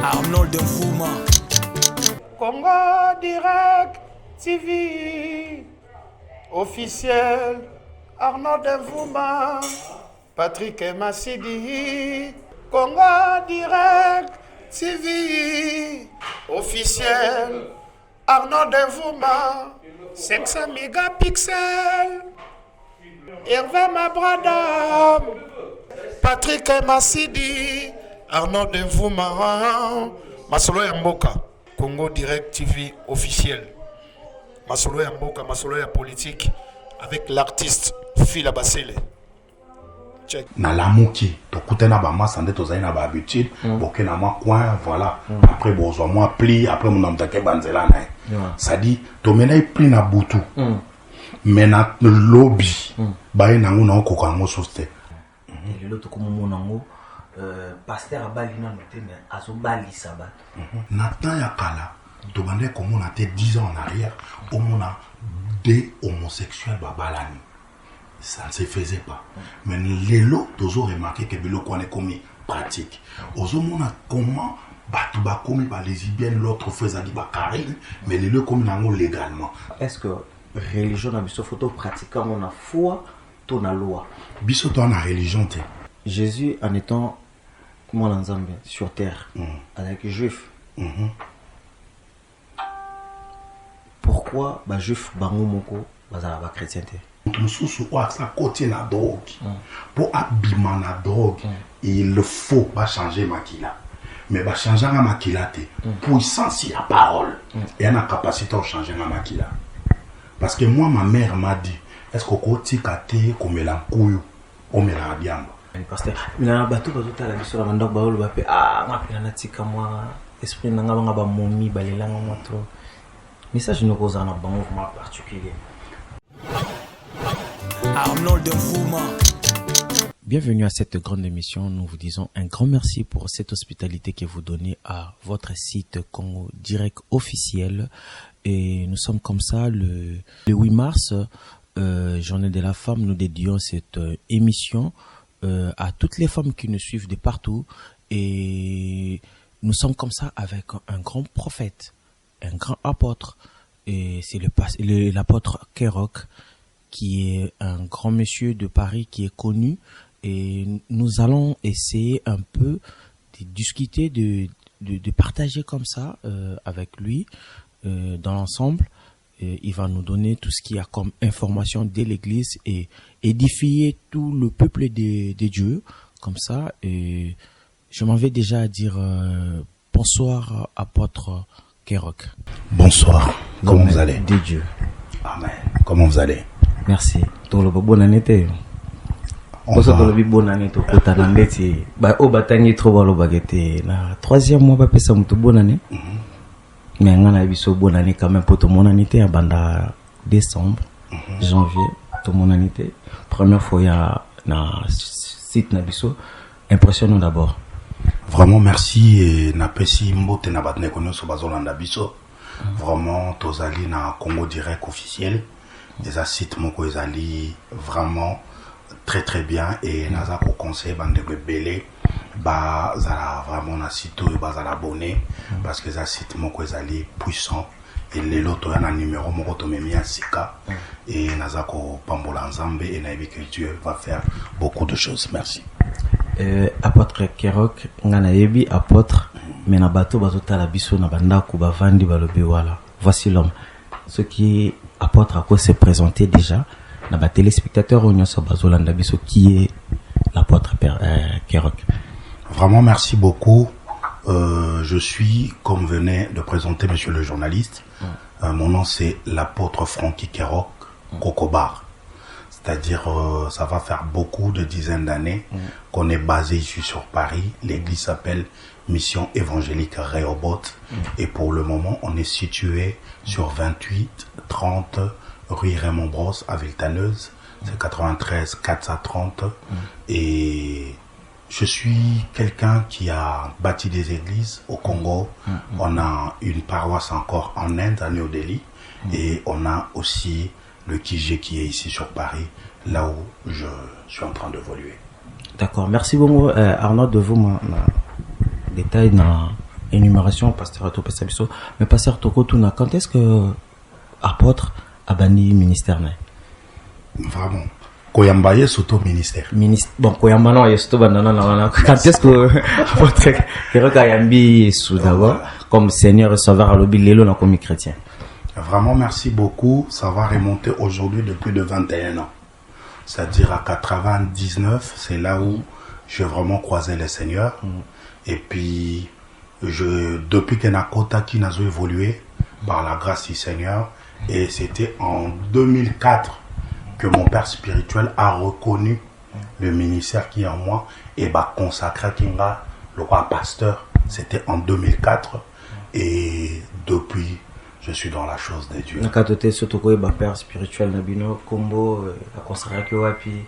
Arnold Mfuma. Congo Direct TV officiel. Arnold Mfuma. Patrick Massidi. Congo Direct TV officiel. Arnold Mfuma. 500 mégapixels. Hervé Mabradam. Patrick Massidi. Arnold Mfuma. Masolo ya mboka. Congo Direct TV officiel. Masolo ya mboka, masolo ya politique avec l'artiste Fila Basele. Check. Na lamuki, tokutena ba massa nde tozali na ba habitude, boke na ma coin, voilà. Après bozwa moi pli, après mon amtake banzela na. Ça dit tomena pli na butu. Mais na lobby, ba nangu na okoka ngo soste. Et le to komo nango pasteur abali na noté mais azo bali sabat. Na temps ya kala, to bande comme on a été 10 ans en arrière, on a des homosexuels babalani. Ça ne se faisait pas. Mais les lots, ils ont remarqué que les qu'on est commis pratique. Ils ont comment batuba commis par les lesbiennes, l'autre faisait des bacarines, mais les lots commis légalement. Est-ce que religion a biso photo pratiquant on a foi, ton a loi. Biso ton a religion te. Jésus en étant moi l'ensemble sur terre avec les juifs. Pourquoi ba juif bango moko bazala ba chrétienté? Mususu wa sa côté na drogue. Pour abîmer la drogue, il faut pas changer makila. Mais ba changer la makila te. Puissance la parole. Et la capacité de changer la makila. Parce que moi ma mère m'a dit est-ce que côté kate comme la couille ou la diamba. Pasteur, mais na bato bazota la biso la mandok baolo ba pe ah ngapela na tika moi esprit nanga banga ba momi balelanga moi trop. Message nous cause un mouvement particulier. Arnold Mfuma. Bienvenue à cette grande émission. Nous vous disons un grand merci pour cette hospitalité que vous donnez à votre site Congo Direct officiel. Et nous sommes comme ça le 8 mars, journée de la femme. Nous dédions cette émission à toutes les femmes qui nous suivent de partout. Et nous sommes comme ça avec un grand prophète, un grand apôtre. Et c'est l'apôtre Kerock, qui est un grand monsieur de Paris qui est connu, et nous allons essayer un peu de discuter, de partager comme ça avec lui dans l'ensemble. Il va nous donner tout ce qu'il y a comme information de l'Église et édifier tout le peuple de Dieu comme ça. Et je m'en vais déjà à dire bonsoir apôtre Kerock. Bonsoir. Comment vous allez? De Dieu. Amen. Comment vous allez? Merci. Tolo bonne année. On va tolo bonne année to kota na ndeti. Ba o batangi trop balo bagete. Na troisième mois ba pesa mutu bonne année. Mais ngana biso bonne année quand même pour tout mon année à banda décembre, janvier, tout mon année. Première fois il y a na site na biso impressionnant d'abord. Vraiment merci et napesi mbote na batne kono so bazolanda biso. Vraiment tozali na Congo Direct officiel. Les sites moko ezali vraiment très très bien et naza ko conseil bande belé ba zala vraiment na site ba zala abonné parce que les sites moko ezali puissant et les loto yana numéro moko to memi sika et naza ko pambola nzambe et na que Dieu va faire beaucoup de choses. Merci. Apôtre Kerock ngana yebi apôtre mais na bato bazota la biso na banda ku bavandi balobi wala. Voici l'homme. Ce qui apôtre à quoi se présenter déjà dans les téléspectateurs qui est l'apôtre Kerock. Vraiment merci beaucoup. Je suis, comme venait de présenter monsieur le journaliste, mon nom c'est l'apôtre Francky Kerock Kokobar. C'est-à-dire ça va faire beaucoup de dizaines d'années qu'on est basé ici sur Paris. L'église s'appelle Mission évangélique Rehoboth et pour le moment on est situé sur 28-30 rue Raymond Brosse à Villetaneuse. C'est 93 430 et je suis quelqu'un qui a bâti des églises au Congo. On a une paroisse encore en Inde à New Delhi et on a aussi le Kijé qui est ici sur Paris, là où je suis en train d'évoluer. D'accord, merci beaucoup Arnaud de vous détail dans énumération pasteur Toko Sabiso mais pasteur Toko Tuna quand est-ce que apôtre a banni ministère na vraiment Koyamba ye soto ministère bon Koyamba non ye soto banana quand est-ce que apôtre Keroka Yambi sous d'abord comme Seigneur et Sauveur à l'obi lelo na comme chrétien. Vraiment merci beaucoup, ça va remonter aujourd'hui depuis de 21 ans. C'est-à-dire à 99, c'est là où j'ai vraiment croisé le Seigneur. Et puis depuis que Nakota qui n'a évolué par la grâce du Seigneur, et c'était en 2004 que mon père spirituel a reconnu le ministère qui est en moi et consacré Kinga le roi pasteur. C'était en 2004 et depuis je suis dans la chose de Dieu. Nakatote sotoko e père spirituel nabino combo a consacré wapi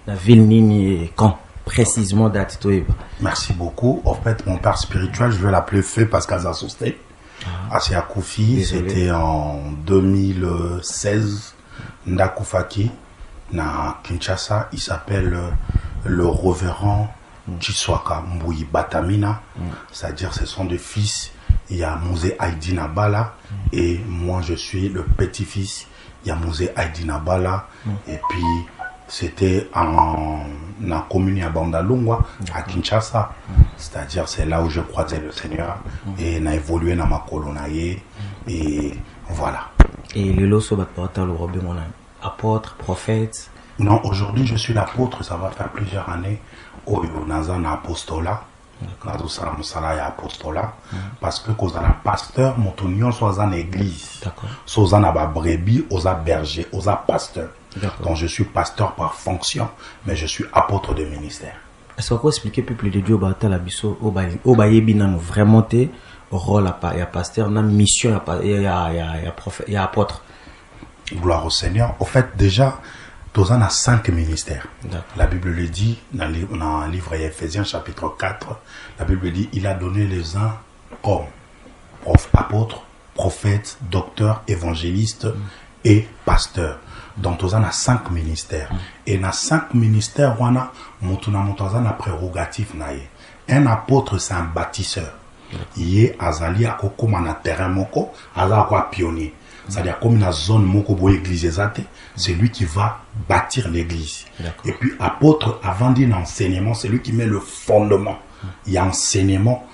la ville nini quand précisément date toeba. Merci beaucoup. En fait mon père spirituel je vais l'appeler Feu parce qu'à Zasosté. Asia Koufi, c'était en 2016 Ndakufaki na Kinshasa, il s'appelle le révérend Chiswaka Mbouyi Batamina, c'est-à-dire ce sont des fils. Il y a Mouzé Aïdina Bala et moi je suis le petit-fils. Il y a Mouzé Aïdina Bala et puis c'était en commune à Bandalungwa, à Kinshasa. C'est-à-dire c'est là où je croisais le Seigneur et n'a évolué dans ma colonaye et voilà. Et le loso batportal au robin apôtre, prophète. Non, aujourd'hui je suis l'apôtre, ça va faire plusieurs années au Nazan apostolat. Apostolat parce que quand on a pasteur mon union soit en église soit en a brebis aux berger aux pasteur donc je suis pasteur par fonction mais je suis apôtre de ministère. Est-ce qu'on peut expliquer peuple de Dieu bata la biso au bayebi nan vraiment té rôle à pasteur na mission ya prophète ya apôtre. Gloire au Seigneur. Au fait déjà tous en a 5 ministères. La Bible le dit dans le livre Ephésiens chapitre 4. La Bible dit il a donné les uns comme apôtres, prophètes, docteurs, évangélistes et pasteurs. Donc tous en a 5 ministères. Et dans 5 ministères on a la prérogative naie. Un apôtre c'est un bâtisseur. Il est azali à koko na terrain moko, azali à pionnier. C'est-à-dire comme une zone moko bo église c'est lui qui va bâtir l'église. Et puis apôtre avant d'un enseignement, c'est lui qui met le fondement. Il y a enseignement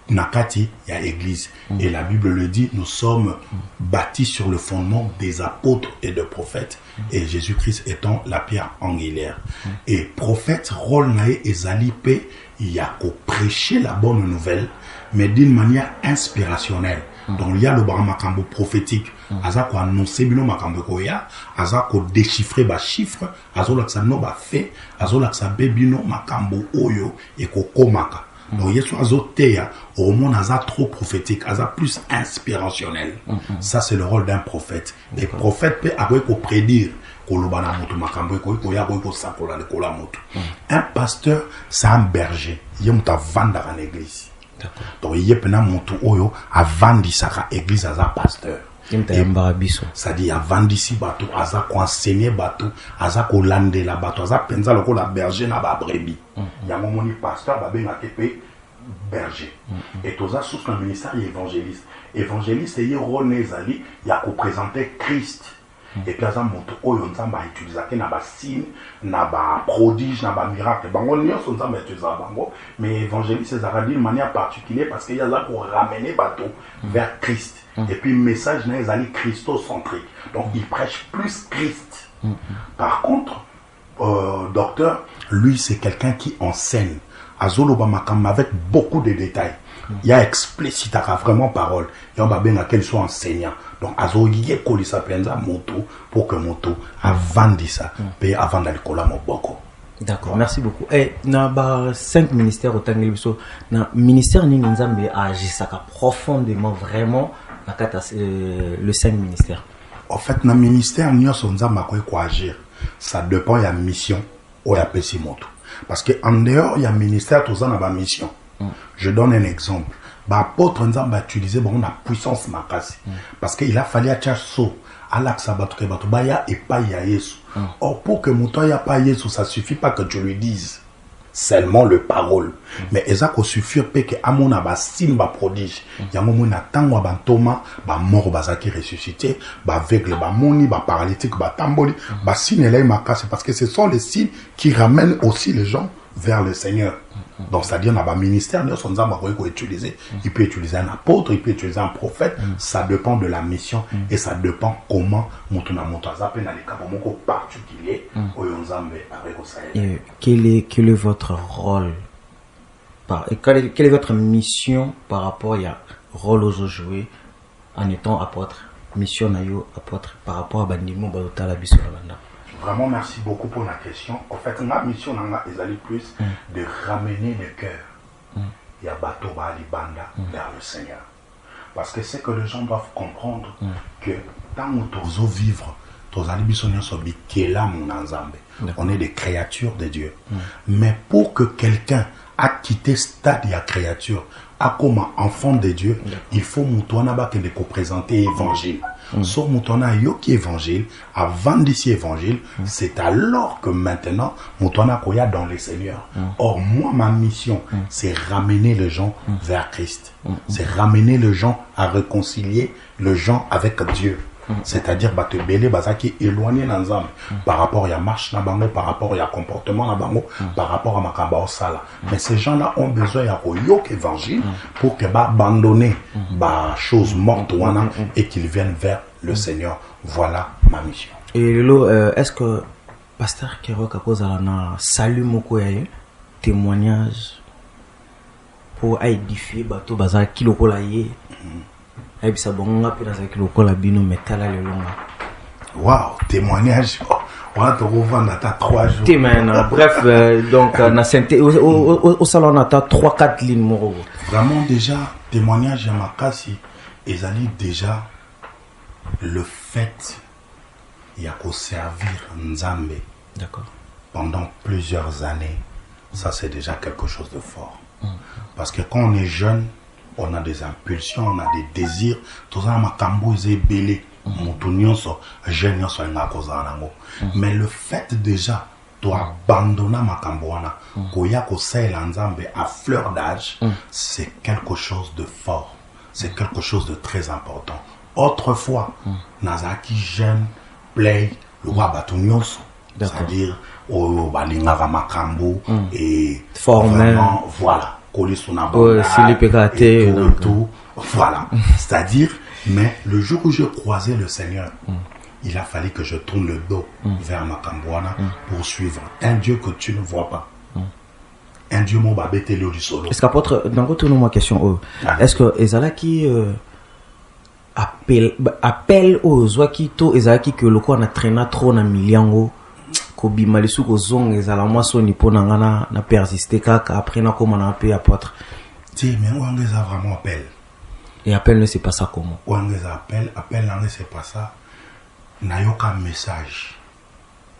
nakati, il y a église et la Bible le dit, nous sommes bâtis sur le fondement des apôtres et de prophètes et Jésus-Christ étant la pierre angulaire. Et prophète rôle nae ezali pe il y a qu'au prêcher la bonne nouvelle mais d'une manière inspirationnelle. Donc il y a le makambo prophétique aza ko annoncer bino makambo ko ya aza ko déchiffrer ba chiffre azo la no ba fait azo la bebino makambo oyo et ko komaka. Donc yesu azo teya au monde aza trop prophétique aza plus inspirationnel. Ça c'est le rôle d'un prophète. Et prophète peut avoir ko prédire ko lobana moto makambo ko ya ko sakola le kola moto. Un pasteur c'est un berger yemuta vanda en église. Donc il y a plein de moto oyo a vendre sa église à sa pasteur. Ça dit a vendre ici bateau à sa enseigner bateau à sa lander la bateau à sa penza le la berger na ba brebis. Il y a mon pasteur ba ben atepe berger. Et tout ça sous le ministère évangéliste. Évangéliste et René Zali il y a présenter Christ. Et puis, ça montre oyo nzamba utilisé na ba signe, na ba prodige, na ba miracle. Bango nyonso nzamba utilisé bango, mais évangéliste ça dit de manière particulière parce qu'il y a là pour ramener bateau vers Christ. Et puis message na ezali christocentrique. Donc il prêche plus Christ. Par contre, docteur, lui c'est quelqu'un qui enseigne azoloba makamba avec beaucoup de détails. Il y a explicite vraiment parole. Il y a bien qu'elle soit enseignant. Donc, azo yé koli sa penza moto pour que moto avant ça, paye avant d'aller coller mon boko. D'accord, merci beaucoup. Et na ba 5 ministères au tangeli biso na ministère ni nzambe a agi saka profondément vraiment na kata le 5 ministères. En fait, na ministère ni so nzamba ko agir. Ça dépend ya mission ou ya pesi moto. Parce que en dehors il y a ministère tout ça na ba mission. Je donne un exemple. Apôtre Nzamba utilisé la puissance makasi parce qu'il a fallu à so alaksa batu ke batu baya et pas ya Yesu. Or pour que muto ya pas Yesu ça suffit pas que tu lui dises seulement le parole. Mais eza ko suffire pe que amona ba signe ba prodige. Yango mona tango ba ntoma ba mort bazaki ressuscité, ba aveugle ba moni, ba paralytique ba tamboli, ba signe là makasi parce que ce sont les signes qui ramènent aussi les gens vers le Seigneur. Donc c'est-à-dire dans ba ministère nous sommes utiliser, il peut utiliser un apôtre, il peut utiliser un prophète, ça dépend de la mission et ça dépend comment mutuna mutaza pe na les cas particulier au Nzambe avec au Sahel. Quel est votre rôle quelle est votre mission par rapport à rôle aux jouer en étant apôtre, mission nayo apôtre par rapport à bandimo balotala biso banda. Vraiment merci beaucoup pour la question. En fait ma mission nanga ezali plus de ramener le cœur ya bato ba libanda vers le Seigneur. Parce que c'est que les gens doivent comprendre que tant nous tozo vivre tozali biso nyonso bikela mon Nzambe. On est des créatures de Dieu. Mais pour que quelqu'un a quitté stade de créature, a comme enfant de Dieu, il faut mutwana ba kende ko présenter évangile. So mutwana yo qui évangile, avant d'ici évangile, c'est alors que maintenant mutwana koya dans le Seigneur. Or moi ma mission, c'est ramener les gens vers Christ. C'est ramener les gens à réconcilier les gens avec Dieu. C'est-à-dire bah te belé bazaki éloigné d'Nzambe par rapport à marche na bango, par rapport à comportement na bango, par rapport à makamba osala. Mais ces gens-là ont besoin ya koyok évangile pour que ba abandonner ba choses mortes wana et qu'ils viennent vers le Seigneur. Voilà ma mission. Et Lelo, est-ce que pasteur Kerok a posé na salut moko ya témoignage pour édifier bato bazaki lokola ye? Waouh, témoignage. On va te revendre à ta 3 jours. Bref, donc, au salon, on a 3-4 lignes. Vraiment, déjà, témoignage à Makasi, ils allaient déjà le fait, il y a qu'au servir Nzambe. D'accord. Pendant plusieurs années, ça c'est déjà quelque chose de fort. Parce que quand on est jeune, on a des impulsions, on a des désirs. Tout ça, makambo est belé. Mais le fait déjà d'abandonner makambo koya ko sel Nzambe à fleur d'âge, c'est quelque chose de fort. C'est quelque chose de très important. Autrefois, nazaki jeune play le roi batunyoso, c'est-à-dire au balingara makambo et vraiment voilà. Voilà, c'est-à-dire, mais le jour où je croisais le Seigneur, il a fallu que je tourne le dos vers Makambouana pour suivre un Dieu que tu ne vois pas. Un Dieu mon babete du solo. Est-ce qu'apôtre, dans votre nom, ma question, est-ce que Ezala qui appelle aux Zwakito, Ezala qui que le quoi n'a traîné trop na miliango, kobi malisu ko zong Ezala moi so ni pona ngana na persister kaka après na comment on appelle apôtre. Si, mais où est-ce vraiment appel? Et appel ne c'est pas ça comment? Où est-ce appel non c'est pas ça. Nayoka message,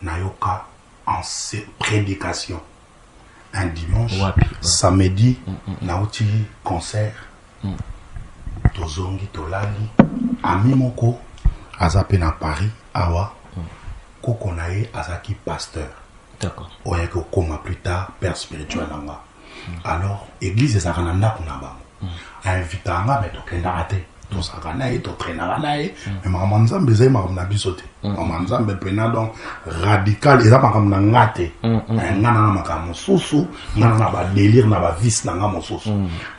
nayoka en prédication. Un dimanche, samedi, naouti concert, tozongi tolali, ami moko, azape na Paris, awa, kokonaye azaki pasteur. D'accord. Oye ko koma plus tard père spirituel nanga. Alors église ezakana kuna bango. Invitanga mais tokenda raté. Tosakana et totraînera nae. Mais maman Nzambe zai maman na bisote. Maman Nzambe pena donc radical eza maman na ngate. Ngana na maman mosusu, ngana na ba délire na ba vice na nga mosusu.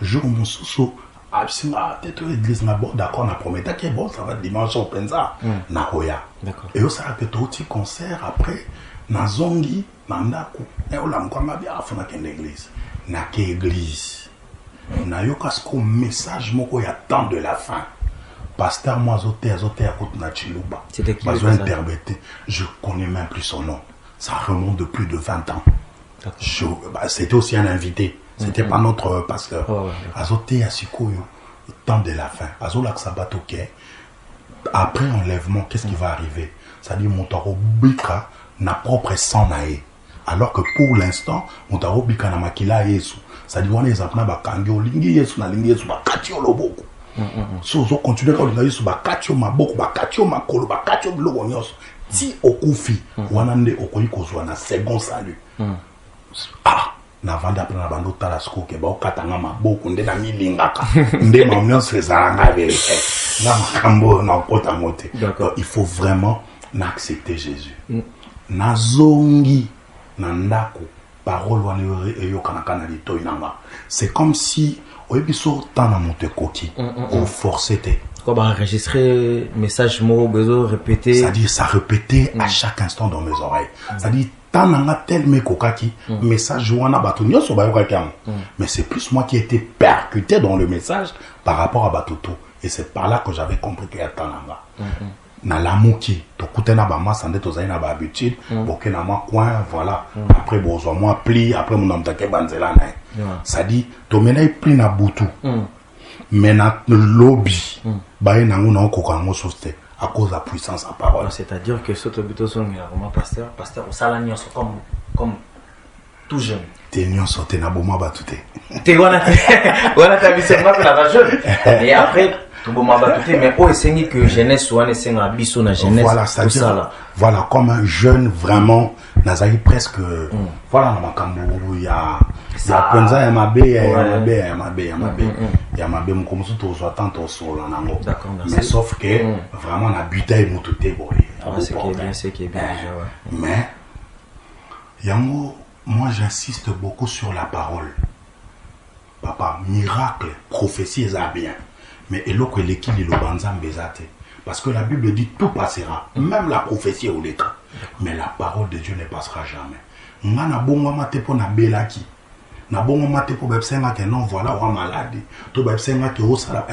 Jour mosusu absinga teto église na bon d'accord na prometa que bon ça va dimanche au penza na koya. D'accord. Et au ça que tout concert après na zongi na ndako e ola mkwanga bia afuna kende église na ke église na yoka sko message moko ya temps de la fin pasteur moi azote akot na chiluba bazo interpréter je connais même plus son nom ça remonte de plus de 20 ans c'était aussi un invité c'était pas notre pasteur azote ya sikoyo temps de la fin azola sabato ke après enlèvement qu'est-ce qui va arriver ça dit montaro bika na propre sang nae alors que pour l'instant montaro bika na makila yesu ça dit on exemple na bakangi olingi yesu na lingi yesu bakati oloboko so zo continuer ka olinga yesu bakati o maboko bakati o makolo bakati o biloko nyonso ti okufi wana nde okoyi kozwa na second salut na vanda après na bando talasko ke ba okatanga maboko nde na milingaka nde mamnyonso ezalanga vérité na makambo na kota mote. Il faut vraiment n'accepter Jésus. Nazongi na ndako parole wana eyokanaka na litoi nanga. C'est comme si oyebiso tana mote koki au forcé te. Quoi enregistrer message mot besoin répéter. C'est-à-dire ça répétait à chaque instant dans mes oreilles. C'est-à-dire tananga tel me kokaki message wana bato nyonso bayokaki yango. Mais c'est plus moi qui étais percuté dans le message par rapport à Batoto. Et c'est par là que j'avais compris qu'il y a tananga. Na lamuki to kutena ba massa nde tozali na ba habitude boke na moi coin voilà après bozo moi pli après mon amtake banzela na ça dit to menai pli na butu mais na lobby ba na ngona ko ka ngososte à cause de la puissance à parole. C'est-à-dire que ce buto son vraiment pasteur au salanios comme tout jeune te nyonso te na boma batute te wana ta vie c'est moi la jeune et après tout bon mais oh c'est que jeunesse ou c'est un biso na jeunesse. Voilà, c'est-à-dire voilà comme un jeune vraiment nazali presque voilà na makambo ya penza ya mabe mukomusu to zo tanto solo nango. Mais sauf que vraiment na butai mututé boye. C'est qui est bien déjà ouais. Mais yango moi j'insiste beaucoup sur la parole. Papa, miracle, prophétie ça bien. Mais eloko eleki lilobanza mbezate parce que la Bible dit tout passera, même la prophétie au l'état. Mais la parole de Dieu ne passera jamais. Ngana bongo mate po na belaki. Na bongo mate po bepsenga ke non voilà wa maladie. To bepsenga ke osala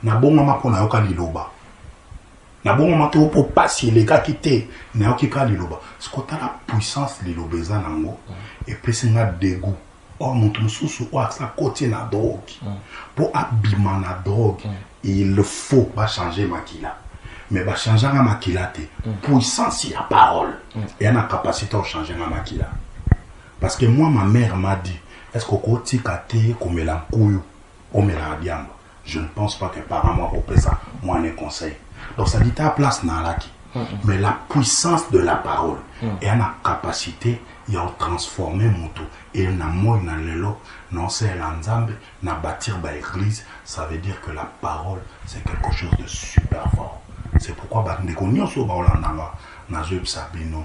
na bongo mapo na yoka liloba. Na bongo mate po passer les gars quitté na yoki ka liloba. Ce que la puissance lilobeza nango et pesinga dégoût. Oh mon mususu ou ça côté na drogue pour abîmer na drogue il faut pas changer makila mais va changer na makila te puissance la parole et na capacité de changer na makila parce que moi ma mère m'a dit est-ce que côté kate comme la couille comme la diamba je ne pense pas que par moi pour ça moi un conseil donc ça dit ta place na laki mais la puissance de la parole et na capacité il y a transformé moto et na moi na lelo non c'est l'ensemble na bâtir ba église ça veut dire que la parole c'est quelque chose de super fort c'est pourquoi ba ndeko nyonso ba olandanga na zeb sabino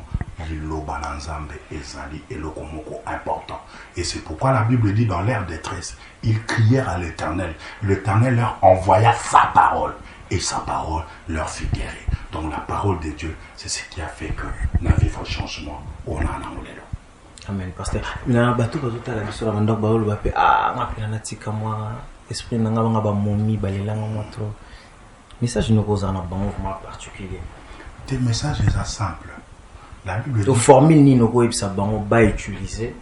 liloba na nzambe ezali eloko moko important et c'est pourquoi la Bible dit dans leur détresse ils crièrent à l'Éternel leur envoya sa parole et sa parole leur fit guérir. Donc la parole de Dieu c'est ce qui a fait que na vivre changement on a na. Amen, pasteur. Na bato bazota la biso la mandok baolo ba pe ngapela na tika moi esprit na ngaba ngaba momi balelanga moi trop. Message no koza na bango vraiment particulier. Tes messages sont simples. La Bible dit formule ni no ko ebisa bango ba utiliser.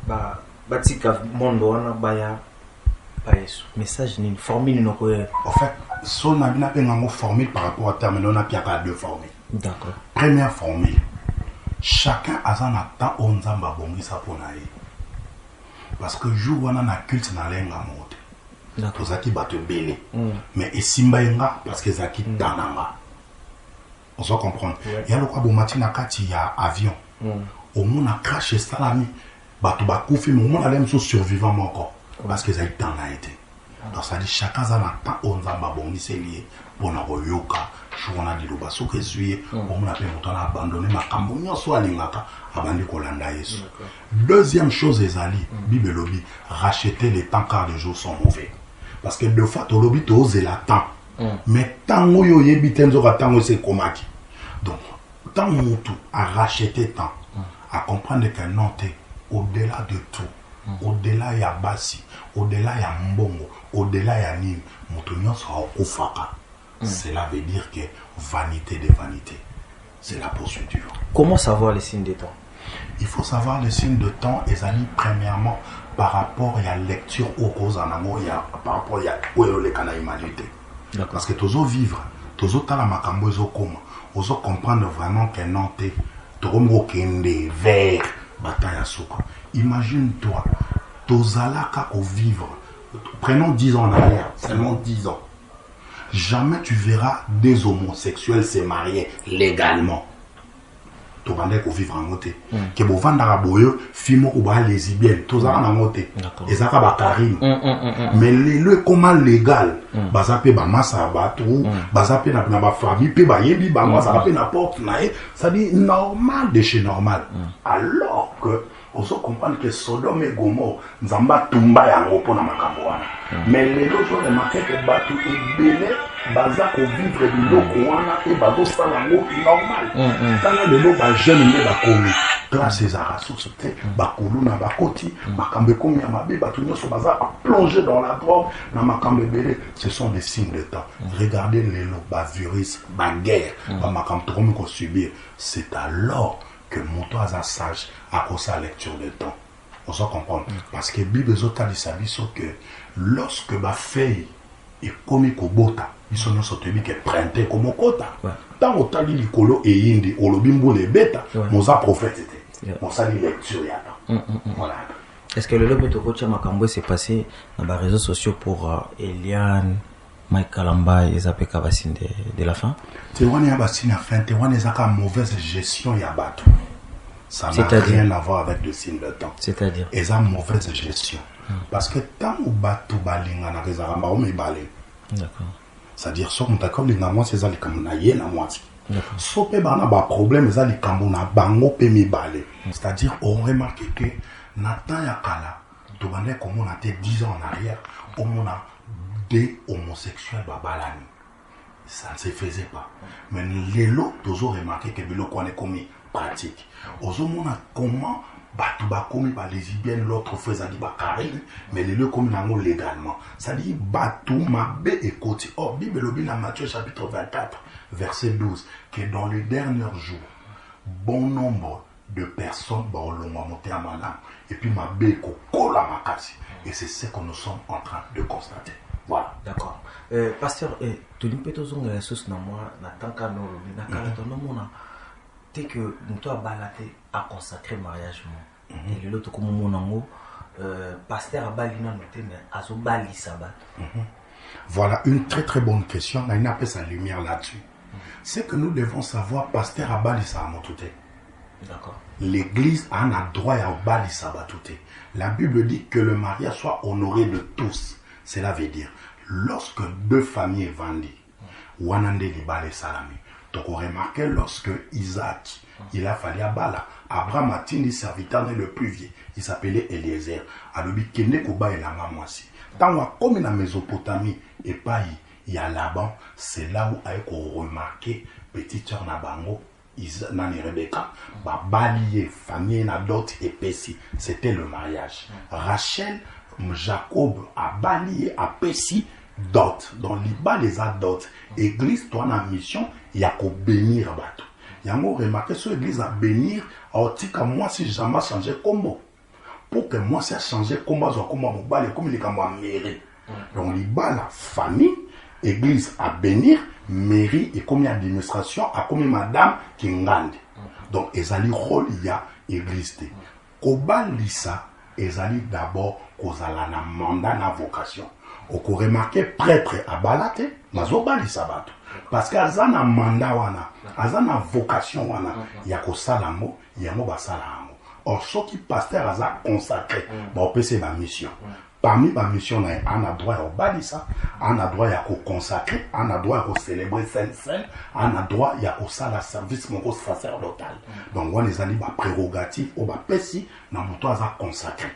Ba tika mondo wana ba ya pa yesu. Message ni formule no ko en fait son na bina pe ngango formule par rapport à terme on a piaka deux formules. D'accord. Première formule chacun a son temps on zamba bongi sa ponaye parce que jour on a na culte na lenga mote d'accord zaki bato belé mais esimba yenga parce que zaki dananga on doit comprendre il y a le quoi bon matin na kati ya avion au monde a crash salami bato ba kufi mais au monde a l'aime so survivant encore parce que zaki dans été donc ça dit chacun a un temps on zamba bongi c'est lié pour na royoka on a dit le basso que suye on a fait monter abandonné ma cambonia soit lingaka abandonné kolanda yesu. Deuxième chose ezali Bible lobby racheter les temps car les jours sont mauvais parce que deux fois to lobby to oser la temps mais tango yo yebitenzo ka tango c'est komaki donc tant mutu à racheter temps à comprendre que non t'es au-delà de tout au-delà ya basi au-delà ya mbongo au-delà ya nini mutu nyonso akufaka. Cela veut dire que vanité de vanité, c'est la poursuite du vent. Comment savoir les signes de temps? Il faut savoir les signes de temps, et ça dit premièrement par rapport à la lecture au cause en amour, par rapport à les canaux humanité. Parce que tous vivre, tous autres la macambo comment, tous comprendre vraiment que non t'es, tout kende vers bataille à souka. Imagine-toi, tous alaka au vivre. Prenons 10 ans en arrière, seulement 10 ans. Jamais tu verras des homosexuels se marier légalement. to bandé ko vivre en côté que bo vanda boyo fimo ko ba lesbienne to za na côté et ça ka ba karine mais le comment légal bazape ba massa ba tout bazape na ba famille pe ba yebi ba moi ça rappelle na porte na ça dit normal de chez normal alors que on se comprend que Sodome et Gomorrhe nzamba tumba yango pona makambo wana mais les autres ont remarqué que batu ebele baza ko vivre biloko wana et bazo sala ngo normal kana lelo ba jeune nde ba komi classe les ressources te ba kuluna ba koti makambo komi ya mabe batu nyoso baza plongé dans la drogue na makambo ebele ce sont des signes de temps regardez lelo ba virus ba guerre ba makambo to ko subir c'est alors que mon toit a sage à cause de la lecture de temps. On s'en comprend. Parce que la Bible dit que lorsque ma fille est comme Kobota, ils sont soutenu que printemps comme Kota. Tant au temps du colo et indi, au lobimbo les bêta, mon prophète était. Mon sali lecture y a. Voilà. Est-ce que le lobby de Kocha Makambo s'est passé dans les réseaux sociaux pour Eliane, Mike Kalamba et Zapé Kabassine de la fin? Téwan Yabassine à fin, Téwan Ezaka mauvaise gestion Yabatou. Ça n'a rien à voir avec le signe de temps. C'est-à-dire? Et ça, mauvaise gestion. Parce que tant que Batou Balinga n'a pas de on balé. D'accord. C'est-à-dire, si on t'a comme les namons, c'est ça les kamounaïe, la moitié. Sauf que bana ba problème, c'est les kamouna bango pe mi balé. C'est-à-dire, on remarque que Nathan Yakala, tout le monde comme on a été 10 ans en arrière, on a des homosexuels babalani. Ça ne se faisait pas. Mais les lots, toujours remarqué que les qu'on est commis pratique. Aux hommes, on a comment Batouba commis par les lesbiennes, l'autre faisait dit Bakarine, mais les lots commis n'ont légalement. Ça dit Batou, Mabé et Côté. Or, Bible Lobina, Matthieu chapitre 24, verset 12, que dans les derniers jours, bon nombre de personnes vont monter à Manam. Et puis Mabé et Kola Makasi. Et c'est ce que nous sommes en train de constater. Voilà. D'accord. Pasteur, tu peux te dire que ce moi, tant qu'à nous, dès que nous avons baladé à consacrer mariage, et le l'autre comme mon amour, pasteur a balayé notre mais à ce bali sabbat. Voilà une très très bonne question. On a appelé sa lumière là-dessus. C'est que nous devons savoir, pasteur a balayé ça à montouté. D'accord. L'église a un droit à balayé sabbat touté. La Bible dit que le mariage soit honoré de tous. Cela veut dire, lorsque deux familles vendent, Wanande Libale Salami. Donc on remarquait lorsque Isaac, il a fallu à Bala, Abraham a tenu serviteur le plus vieux, il s'appelait Eliezer. Alobi Kende Koba et la Mamouassi. Tant qu'on a comme la Mésopotamie et pas il y a Laban, c'est là où on a remarqué petit sœur Nabango, Nani Rebecca, balier, famille na dot et Pessi. C'était le mariage. Rachel, Jacob a balayé à Pessi dot. Donc l'Iba les a dot. Église, toi, la mission, il y a qu'au bénir bateau. Il y a un remarqué sur l'église à bénir, alors que moi, si jamais changé comment? Pour que moi, si changé comment, je comment mon bal, comme il est comme mairie. Donc l'Iba, la famille, église à bénir, mairie et comme administration, à comme madame qui ngande. Donc, ezali rôle, il y a église. Koba lisa, ezali d'abord, kozala na mandat na vocation. On peut remarquer prêtre à balate, nazo bali sabato. Parce que azana mandat wana, azana vocation wana, yako salamo, yamo basalamo. Or, ce qui pasteur aza consacré, on peut c'est ma mission. Parmi ma mission, on a droit à balisa, on a droit à consacrer, on a droit à célébrer Saint-Saint, on a droit à sala service mon sacerdotal. Donc, on les a dit prérogative, on va pessi, dans mon toit à consacrer.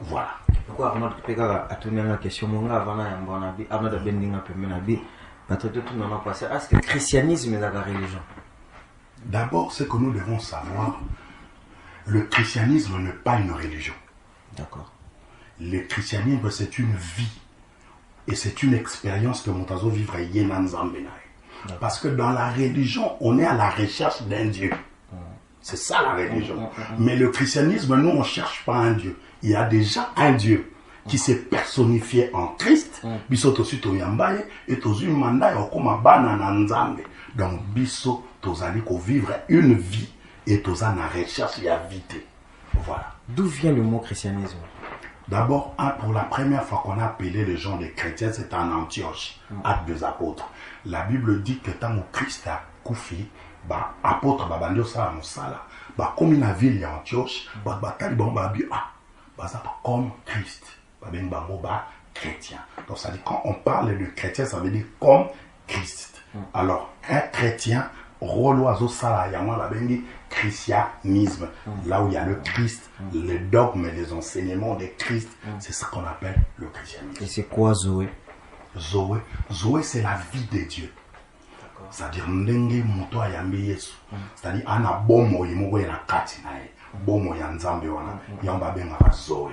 Voilà. Pourquoi Arnaud Pekara a tourné la question avant Arnaud de Bending a permis la vie. Est-ce que le christianisme est la religion? D'abord, ce que nous devons savoir, le christianisme n'est pas une religion. D'accord. Le christianisme, c'est une vie. Et c'est une expérience que Montazo vivre à Yenan Zambenaï. Parce que dans la religion, on est à la recherche d'un Dieu. C'est ça la religion. Mais le christianisme, nous, on ne cherche pas un Dieu. Il y a déjà un Dieu qui s'est personnifié en Christ. Biso tosi to yambaye et tosi mandat okoma bana na nzambe. Donc biso tozali ko vivre une vie et toza na recherche ya vité. Voilà. D'où vient le mot christianisme? D'abord, pour la première fois qu'on a appelé les gens des chrétiens, c'était en Antioche, Actes des Apôtres. La Bible dit que tant que Christ a Koufi, ba apôtre ba bandio ça mosala ba comme na ville ya Antioche ba batali bon ba bi ba ça comme Christ ba ben bango ba chrétien. Donc ça dit quand on parle de chrétien ça veut dire comme Christ. Alors un chrétien roloiseau sala ya moi ba bengi christianisme, là où il y a le Christ, les dogmes et les enseignements de Christ, c'est ce qu'on appelle le christianisme. Et c'est quoi Zoé? Zoé c'est la vie de Dieu. C'est-à-dire ndenge moto ayambi Yesu. C'est-à-dire ana bomo yimoko na kati na ye. Bomo ya nzambe wana yamba benga ba Zoé.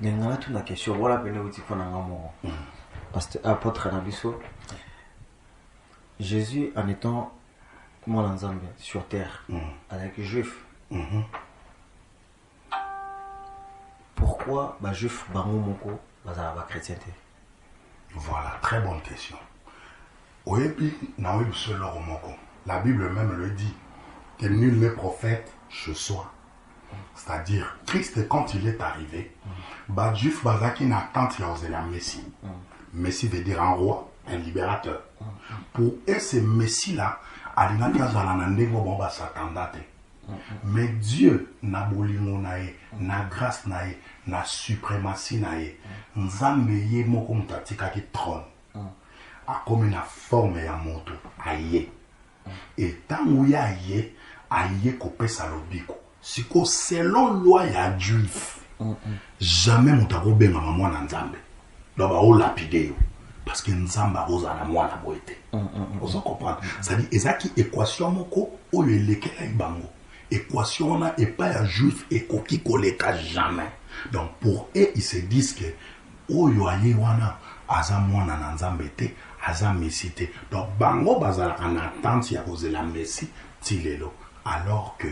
Ngala tu na question voilà pene uti kona ngamo. Parce que apôtre Nabiso Jésus en étant mon ensemble sur terre avec juif. Pourquoi bah juif bango moko bazala ba chrétienté? Voilà, très bonne question. La Bible même le dit que nul n'est prophète chez soi. C'est-à-dire, Christ, quand il est arrivé, bah, Juif Bazaki n'attend la Messie. Messie veut dire un roi, un libérateur. Pour eux, ce Messie-là, mais Dieu n'a bolingo nae, na grâce nae, na suprématie nae, nzambe ye moko mutatika ki trône. A comme une forme ya moto aye. Et tant où ya aye, aye kopé salobiko. Siko selon loi ya juif. Jamais mutako benga mwana nzambe. Loba o lapide yo. Parce que nzamba oza na mwana boete. Vous comprenez? C'est-à-dire ezaki équation moko oyo elekela ibango. Équation na et pas ya juif et koki koleka jamais. Donc pour eux ils se disent que oyo aye wana aza mwana na nzambe te, aza messie te. Donc bango bazala en attente ya cause la messie tilelo. Alors que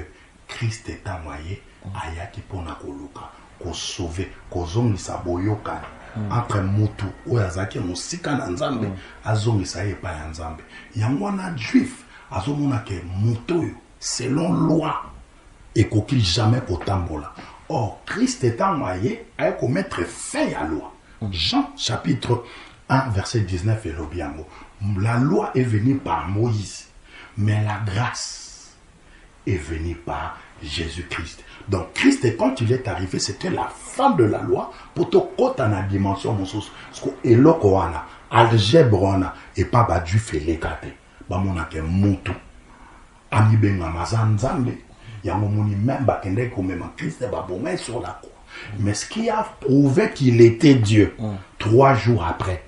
Christ est envoyé ayaki pona koluka, ko sauver, ko zongisa boyoka. Entre mutu oyo azaki musika na nzambe azongisa ye pa ya nzambe yango na juif azomona ke mutu selon loi ekoki jamais kotambola. Or Christ étant envoyé a commettre fin à loi. Jean chapitre 1 verset 19 et l'obiango. La loi est venue par Moïse, mais la grâce est venue par Jésus-Christ. Donc Christ, quand il est arrivé, c'était la fin de la loi pour te côté dans la dimension monsos. Parce que eloko wana, algèbre wana et pas badu fait l'écarter. Ba mona ke mutu. Ami benga mazanzambe. Yango moni même bakende ko même Christ ba bomé sur la croix. Mais ce qui a prouvé qu'il était Dieu, 3 jours après,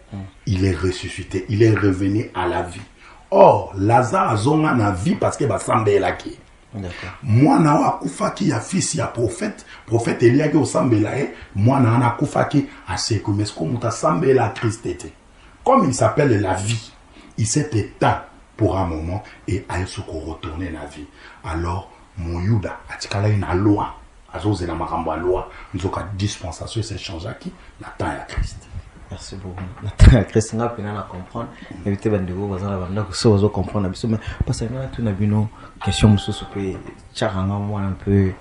il est ressuscité, il est revenu à la vie. Or, Lazare a zonga na vie parce que ba sambe elaki. Mwana wa kufaki ya fils ya prophète Elia ki osambela e mwana na kufaki aseko mesko muta sambela Christ était. Comme il s'appelle la vie, il s'est éteint pour un moment et a soko retourner la vie. Alors Mouyuda atikala ina loi azoze na makambo loi nzoka dispensation c'est changer qui la temps ya Christ. Merci beaucoup. La temps ya Christ nga pena na comprendre éviter bandeko bazala banda ko so comprendre biso mais parce que na tout na bino question mususu pe charanga moi un peu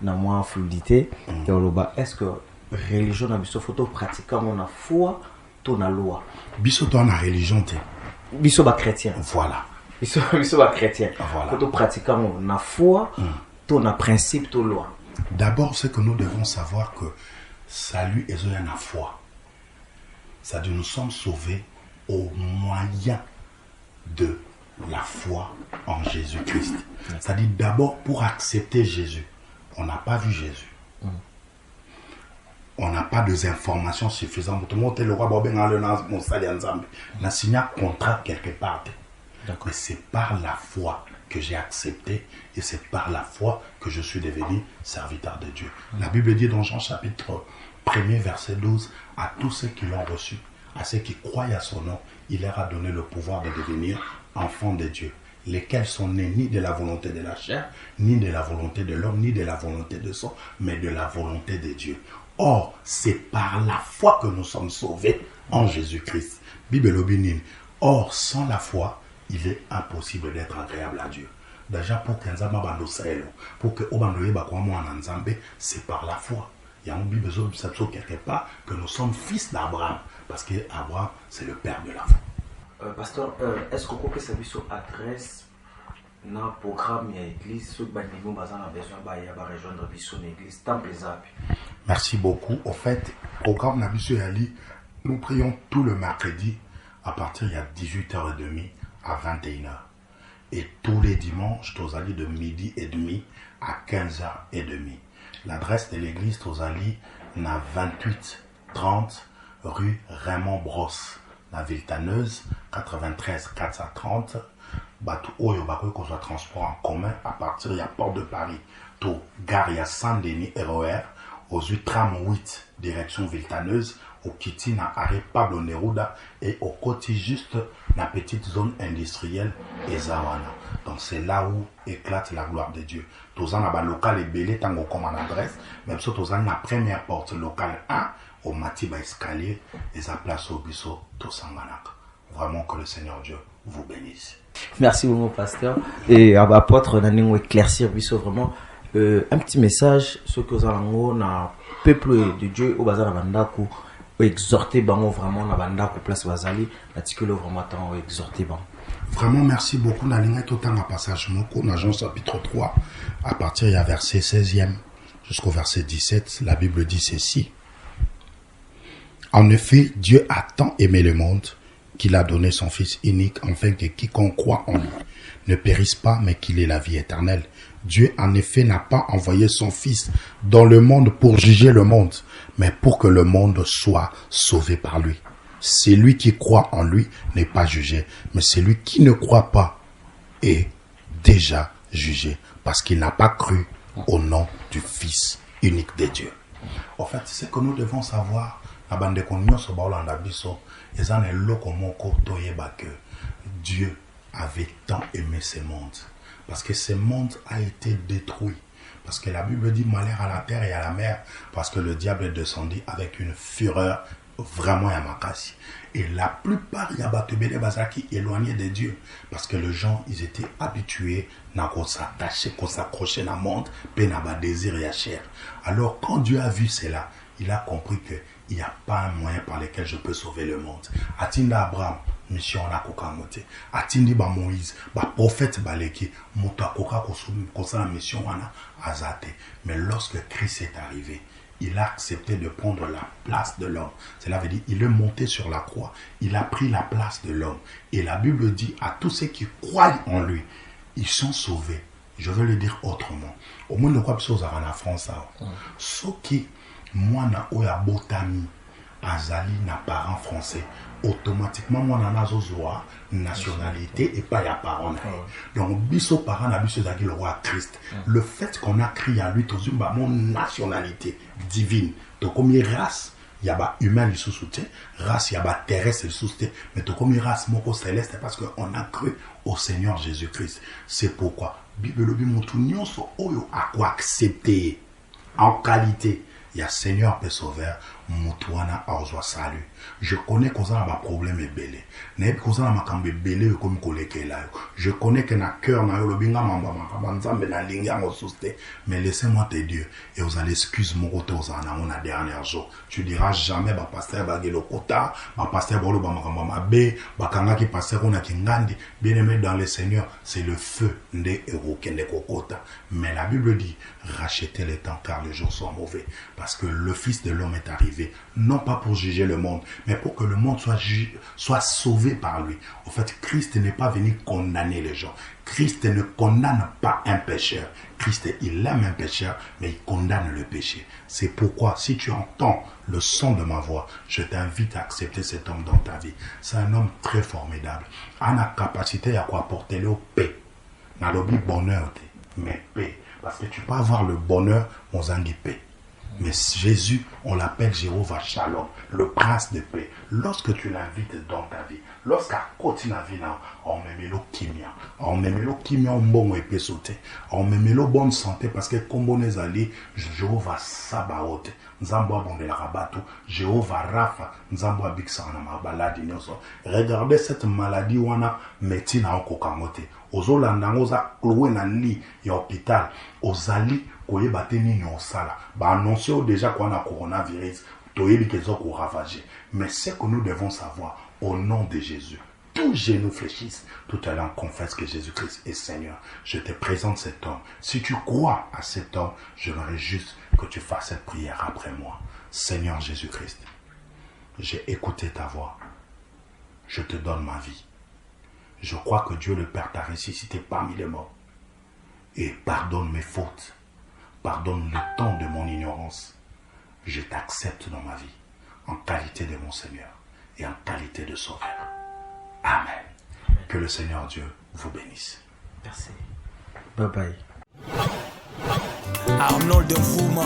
na moi fluidité est-ce que religion na biso photo pratiquer on a foi to na loi biso to na religion te biso ba chrétien voilà biso ba chrétien voilà photo pratiquer on a foi to na principe to loi. D'abord c'est que nous devons savoir que salut est la foi. C'est-à-dire nous sommes sauvés au moyen de la foi en Jésus-Christ. C'est-à-dire d'abord pour accepter Jésus, on n'a pas vu Jésus. On n'a pas des informations suffisantes. Tout le monde est le roi Bobin a signé un contrat quelque part. Mais c'est par la foi que j'ai accepté et c'est par la foi que je suis devenu serviteur de Dieu. La Bible dit dans Jean chapitre 1er verset 12, à tous ceux qui l'ont reçu, à ceux qui croient à son nom, il leur a donné le pouvoir de devenir enfants de Dieu, lesquels sont nés ni de la volonté de la chair, ni de la volonté de l'homme, ni de la volonté de son, mais de la volonté de Dieu. Or, c'est par la foi que nous sommes sauvés en Jésus-Christ. Bible obinine. Or, sans la foi, il est impossible d'être agréable à Dieu. Déjà, pour que c'est par la foi. Il y a un besoin de quelque part que nous sommes fils d'Abraham. Parce que Abraham, c'est le père de la foi. Pasteur, est-ce que vous avez adresse na programme ya église ceux qui ont besoin de rejoindre l'église temple zapi. Merci beaucoup. Au fait, programme na biso yali, nous prions tout le mercredi à partir de 18h30 à 21h. Et tous les dimanches, Tozali de midi et demi à 15h30. L'adresse de l'église Tozali na 2830 rue Raymond Brosse, la Viltaneuse, 93 430. Batu Oyo Bakoy qu'on soit transport en commun à partir de la porte de Paris. To gare ya Saint-Denis RER, aux 8 tram 8 direction Viltaneuse, au Kiti na arrêt Pablo Neruda et au côté juste la petite zone industrielle Ezawana. Donc c'est là où éclate la gloire de Dieu. Tozan a ba local et belé tango comme en adresse, même si tozan la première porte locale 1 au Matiba escalier et sa place au biso Tosanganak. Vraiment que le Seigneur Dieu vous bénisse. Merci beaucoup pasteur et apôtre na ningo éclaircir biso vraiment un petit message ce que vous avez na peuple de Dieu au bazar bandako exhorter bango vraiment na bandako place bazali article vraiment tant exhorter bango. Vraiment merci beaucoup na linga tout temps à passage moko na Jean chapitre 3 à partir du verset 16e jusqu'au verset 17 la Bible dit ceci. En effet, Dieu a tant aimé le monde qu'il a donné son Fils unique, afin que quiconque croit en lui ne périsse pas, mais qu'il ait la vie éternelle. Dieu, en effet, n'a pas envoyé son Fils dans le monde pour juger le monde, mais pour que le monde soit sauvé par lui. Celui qui croit en lui n'est pas jugé, mais celui qui ne croit pas est déjà jugé, parce qu'il n'a pas cru au nom du Fils unique de Dieu. En fait, c'est ce que nous devons savoir. Dieu avait tant aimé ce monde parce que ce monde a été détruit, parce que la Bible dit malheur à la terre et à la mer, parce que le diable est descendu avec une fureur vraiment yamakasi. Et la plupart yabatebele bazaki éloignés de Dieu, parce que les gens ils étaient habitués à s'attacher, à s'accrocher à la monde, puis à désir et à chair. Alors quand Dieu a vu cela, il a compris que il n'y a pas un moyen par lequel je peux sauver le monde. Atinda Abraham, mission na kokamote. Atindi ba Moïse, ba prophète baleki, muta koka kosala mission wana azate. Mais lorsque Christ est arrivé, il a accepté de prendre la place de l'homme. Cela veut dire il est monté sur la croix. Il a pris la place de l'homme. Et la Bible dit à tous ceux qui croient en lui, ils sont sauvés. Je vais le dire autrement. Au moins, ne crois pas en France. Ceux qui moi na oya botami azali na parent français automatiquement moi na nazozoa nationalité et pas ya parent. Donc biso parent na biso zaki le roi Christ. Le fait qu'on a crié à lui tozumba mon nationalité divine. Donc comme race il y a ba humain du sous-soutien, race il y a ba terrestre du sous-soutien, mais to comme race moko céleste parce que on a cru au Seigneur Jésus-Christ. C'est pourquoi Bible lobi mutu nyonso oyo akwa accepter en qualité. Il y a Seigneur peut sauver, Moutouana Arzwa salut. Je connais qu'on a un problème et belé. N'est qu'on a un belé comme collègue là. Je connais que na cœur na yo lobinga mamba nzambe na linga ngosuste. Mais laissez-moi te dire et vous allez excuse mon retour na on a dernier jour. Tu diras jamais ba pasteur ba gelo kota, ba pasteur bolo ba makamba be, ba kanga ki pasteur on a kingandi. Bien aimé dans le Seigneur, c'est le feu ndé héros kende kokota. Mais la Bible dit rachetez les temps car les jours sont mauvais. Parce que le Fils de l'homme est arrivé, non pas pour juger le monde, mais pour que le monde soit sauvé par lui. En fait, Christ n'est pas venu condamner les gens. Christ ne condamne pas un pécheur. Christ, il aime un pécheur, mais il condamne le péché. C'est pourquoi, si tu entends le son de ma voix, je t'invite à accepter cet homme dans ta vie. C'est un homme très formidable. Il a la capacité à apporter le paix. Dans le bonheur, mais paix. Parce que tu peux avoir le bonheur, mon zangi paix. Mais Jésus, on l'appelle Jéhovah Shalom, le prince de paix. Lorsque tu l'invites dans ta vie, lorsqu'à côté de la vie, on met le kimia. On met le kimia, on bon et peut sauter. On met le bonne santé parce que comme on est allé, Jéhovah Sabaoth, Nzambo Bonde la Rabato, Jéhovah Rapha, Nzambo Bixana Mabaladi Nyoso. Regardez cette maladie où on a médecine en kokamote. Ozolanda ngoza cloué na lit et hôpital. Ozali koye bateni nyosala. Ba annoncer déjà qu'on a coronavirus. Toyebi kezo ko ravager. Mais ce que nous devons savoir au nom de Jésus, tout genou fléchisse, tout à l'heure confesse que Jésus-Christ est Seigneur. Je te présente cet homme. Si tu crois à cet homme, j'aimerais juste que tu fasses cette prière après moi. Seigneur Jésus-Christ, j'ai écouté ta voix. Je te donne ma vie. Je crois que Dieu le Père t'a ressuscité parmi les morts. Et pardonne mes fautes. Pardonne le temps de mon ignorance. Je t'accepte dans ma vie, en qualité de mon Seigneur et en qualité de Sauveur. Amen. Que le Seigneur Dieu vous bénisse. Merci. Bye bye. Arnold Nfouma.